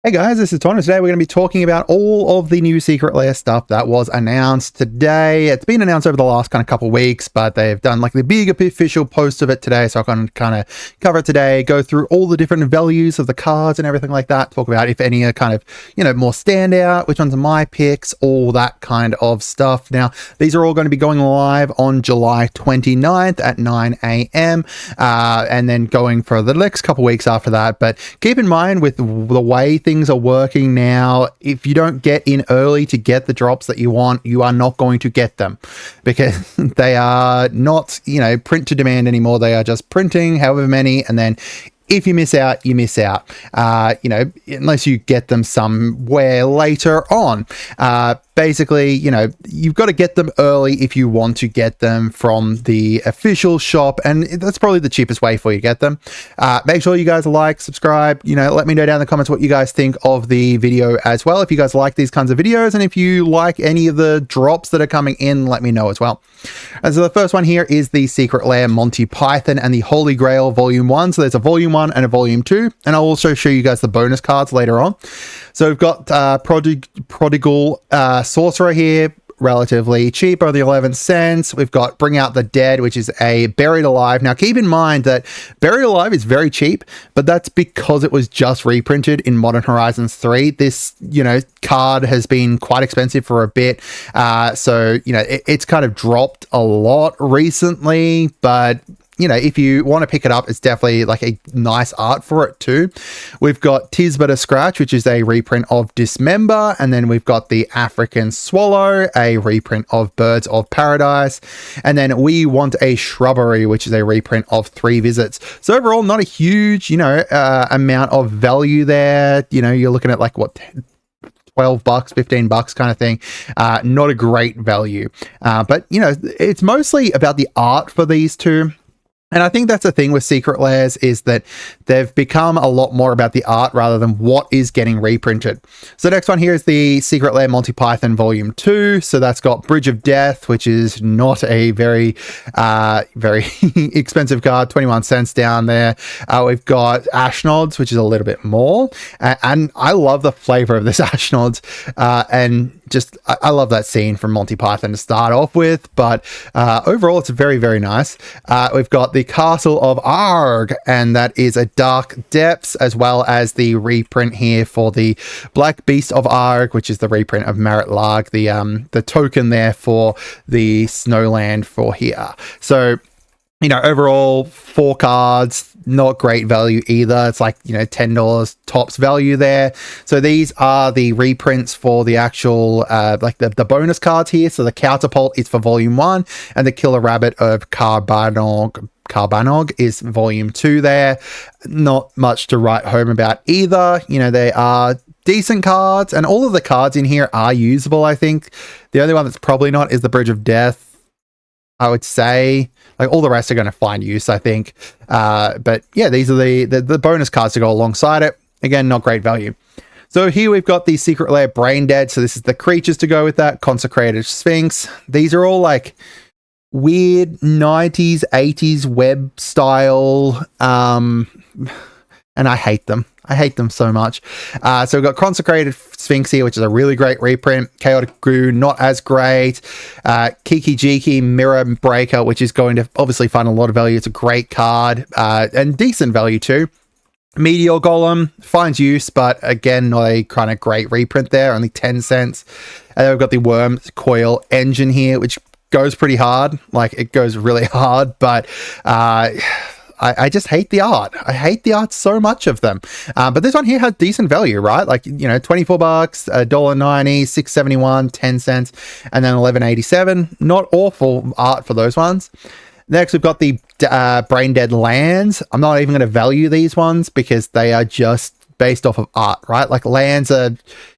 Hey guys, this is Tauna. Today we're going to be talking about all of the new Secret Lair stuff that was announced today. It's been announced over the last couple weeks, but they've done like the big official post of it today, so I can kind of cover it today, go through all the different values of the cards and everything like that, talk about if any are kind of, more standout, which ones are my picks, all that kind of stuff. Now, these are all going to be going live on July 29th at 9 a.m. And then going for the next couple weeks after that. But keep in mind with the way things are working now, if you don't get in early to get the drops that you want, you are not going to get them because they are not, print to demand anymore. They are just printing however many, and then if you miss out, you miss out, unless you get them somewhere later on. Basically, you've got to get them early if you want to get them from the official shop, and that's probably the cheapest way for you to get them. Make sure you guys like, subscribe, let me know down in the comments what you guys think of the video as well. If you guys like these kinds of videos, and if you like any of the drops that are coming in, let me know as well. And so the first one here is the Secret Lair Monty Python and the Holy Grail Volume 1. So there's a Volume 1 and a Volume 2, and I'll also show you guys the bonus cards later on. So we've got Prodigal Sorcerer here, relatively cheap, only 11 cents. We've got Bring Out the Dead, which is a Buried Alive. Now, keep in mind that Buried Alive is very cheap, but that's because it was just reprinted in Modern Horizons 3. This, card has been quite expensive for a bit. So, it's kind of dropped a lot recently, but if you want to pick it up, it's definitely like a nice art for it too. We've got Tis But a Scratch, which is a reprint of Dismember. And then we've got the African Swallow, a reprint of Birds of Paradise. And then We Want a Shrubbery, which is a reprint of 3 Visits. So overall, not a huge, amount of value there. You're looking at like what, $12, $15 kind of thing. Not a great value. But, it's mostly about the art for these two. And I think that's the thing with Secret Lairs, is that they've become a lot more about the art rather than what is getting reprinted. So the next one here is the Secret Lair Monty Python Volume 2. So that's got Bridge of Death, which is not a very expensive card, 21 cents down there. We've got Ashnods, which is a little bit more. And I love the flavor of this Ashnods. And just, I love that scene from Monty Python to start off with. But overall, it's very, very nice. We've got the Castle of Arg, and that is a Dark Depths, as well as the reprint here for the Black Beast of Arg, which is the reprint of Marit Larg, the token there for the Snowland for here. So, overall 4 cards, not great value either. It's like, $10 tops value there. So these are the reprints for the actual, like the bonus cards here. So the Counterpult is for Volume 1, and the Killer Rabbit of Carbanog is Volume 2 there. Not much to write home about either. They are decent cards, and all of the cards in here are usable, I think. The only one that's probably not is the Bridge of Death, I would say. Like, all the rest are going to find use, I think. But yeah, these are the bonus cards to go alongside it. Again, not great value. So here we've got the Secret Lair Brain Dead. So this is the creatures to go with that. Consecrated Sphinx. These are all like weird 90s, 80s web style. And I hate them. I hate them so much. So we've got Consecrated Sphinx here, which is a really great reprint. Chaotic Goo, not as great. Kiki Jiki Mirror Breaker, which is going to obviously find a lot of value. It's a great card, and decent value too. Meteor Golem finds use, but again, not a kind of great reprint there, only 10 cents. And then we've got the Worm Coil Engine here, which goes pretty hard. Like, it goes really hard, but I just hate the art. I hate the art so much of them. But this one here has decent value, right? Like, $24, $1.90, $6.71, 10 cents, and then $11.87. Not awful art for those ones. Next, we've got the Brain Dead Lands. I'm not even going to value these ones because they are just based off of art, right? Like, lands are,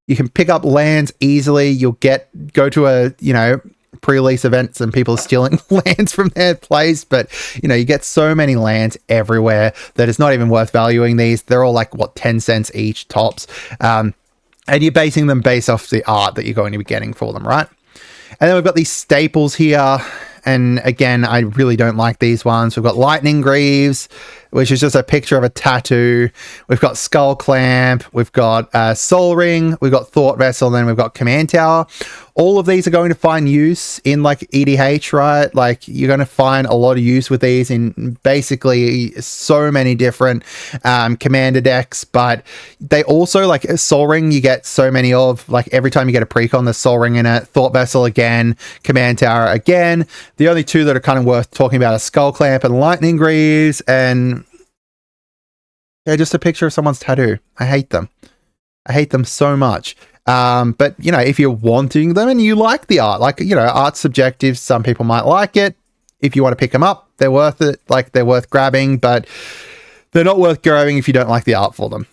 you can pick up lands easily. You'll go to a, pre-release events and people are stealing lands from their place, but you get so many lands everywhere that it's not even worth valuing these. They're all like 10 cents each tops, and you're basing them based off the art that you're going to be getting for them, right? And then we've got these staples here, and again, I really don't like these ones. We've got Lightning Greaves, which is just a picture of a tattoo. We've got Skull Clamp, we've got Soul Ring, we've got Thought Vessel, and then we've got Command Tower. All of these are going to find use in like EDH, right? Like you're going to find a lot of use with these in basically so many different commander decks, but they also, like Soul Ring, you get so many of, like every time you get a precon, there's Soul Ring in it. Thought Vessel again, Command Tower again. The only two that are kind of worth talking about are Skull Clamp and Lightning Greaves, and they're just a picture of someone's tattoo. I hate them. I hate them so much. But, you know, if you're wanting them and you like the art, like, you know, art's subjective. Some people might like it. If you want to pick them up, they're worth it. Like, they're worth grabbing, but they're not worth grabbing if you don't like the art for them.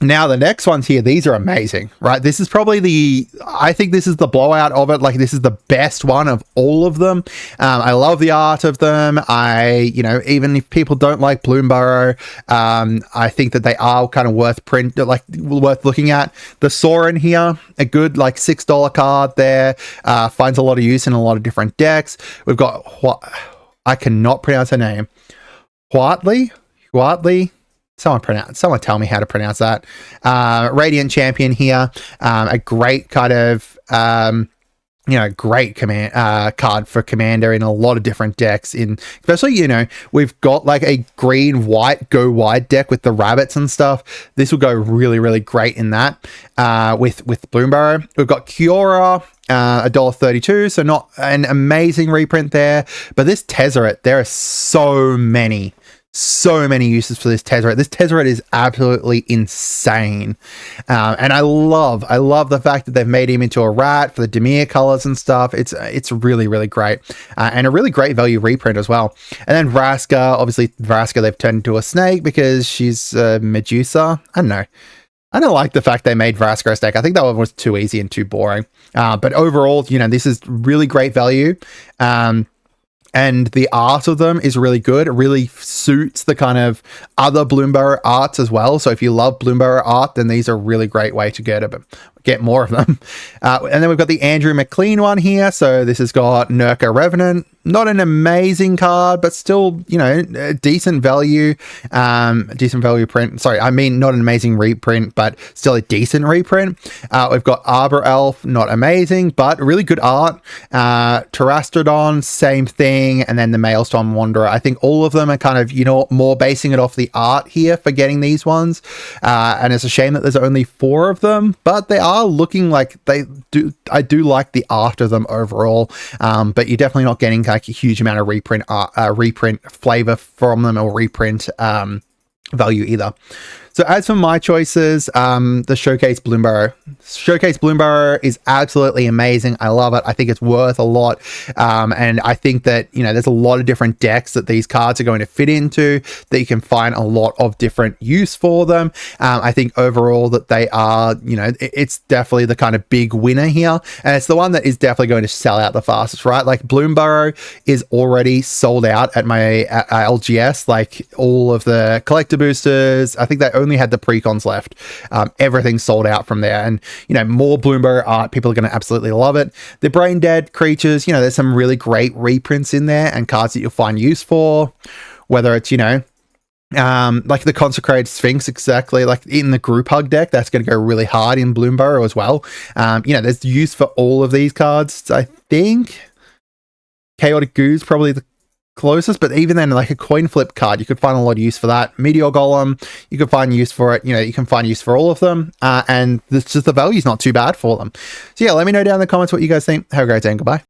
Now, the next ones here, these are amazing, right? This is probably I think this is the blowout of it. Like, this is the best one of all of them. I love the art of them. You know, even if people don't like Bloomburrow, I think that they are kind of worth worth looking at. The Sorin here, a good like $6 card there, finds a lot of use in a lot of different decks. We've got I cannot pronounce her name. Huatley. Someone tell me how to pronounce that. Radiant Champion here. A great kind of, great card for Commander in a lot of different decks. Especially, you know, we've got like a green-white go wide deck with the rabbits and stuff. This will go really, really great in that with Bloomburrow. We've got Kiora. $1.32, so not an amazing reprint there. But this Tezzeret, there are so many uses for this Tezzeret. This Tezzeret is absolutely insane. And I love the fact that they've made him into a rat for the Dimir colors and stuff. It's really, really great. And a really great value reprint as well. And then Vraska, obviously Vraska they've turned into a snake because she's Medusa. I don't know. I don't like the fact they made Vraska a snake. I think that one was too easy and too boring. But overall, you know, this is really great value. And the art of them is really good. It really suits the kind of other Bloomburrow arts as well. So if you love Bloomburrow art, then these are a really great way to get more of them. And then we've got the Andrew McLean one here. So this has got Nurka Revenant. Not an amazing card, but still, you know, a decent value print. Sorry, I mean not an amazing reprint, but still a decent reprint. We've got Arbor Elf, not amazing, but really good art. Terastrodon, same thing. And then the Maelstrom Wanderer. I think all of them are kind of, you know, more basing it off the art here for getting these ones. And it's a shame that there's only 4 of them, but they are looking like they do. I do like the art of them overall, but you're definitely not getting like a huge amount of reprint flavor from them or reprint value either. So as for my choices, the Showcase Bloomburrow. Showcase Bloomburrow is absolutely amazing. I love it. I think it's worth a lot. And I think that, you know, there's a lot of different decks that these cards are going to fit into, that you can find a lot of different use for them. I think overall that they are, you know, it's definitely the kind of big winner here. And it's the one that is definitely going to sell out the fastest, right? Like Bloomburrow is already sold out at my LGS, like all of the collector boosters. I think they only had the precons left. Everything's sold out from there, and you know, more Bloomburrow art, people are going to absolutely love it. The Brain Dead creatures, you know, there's some really great reprints in there and cards that you'll find use for, whether it's, you know, like the Consecrated Sphinx, exactly like in the Group Hug deck, that's going to go really hard in Bloomburrow as well. You know, there's use for all of these cards. I think Chaotic Goo's probably the closest, but even then, like a coin flip card, you could find a lot of use for that. Meteor Golem, you could find use for it. You know, you can find use for all of them, and it's just the value's not too bad for them. So yeah, let me know down in the comments what you guys think. Have a great day and goodbye.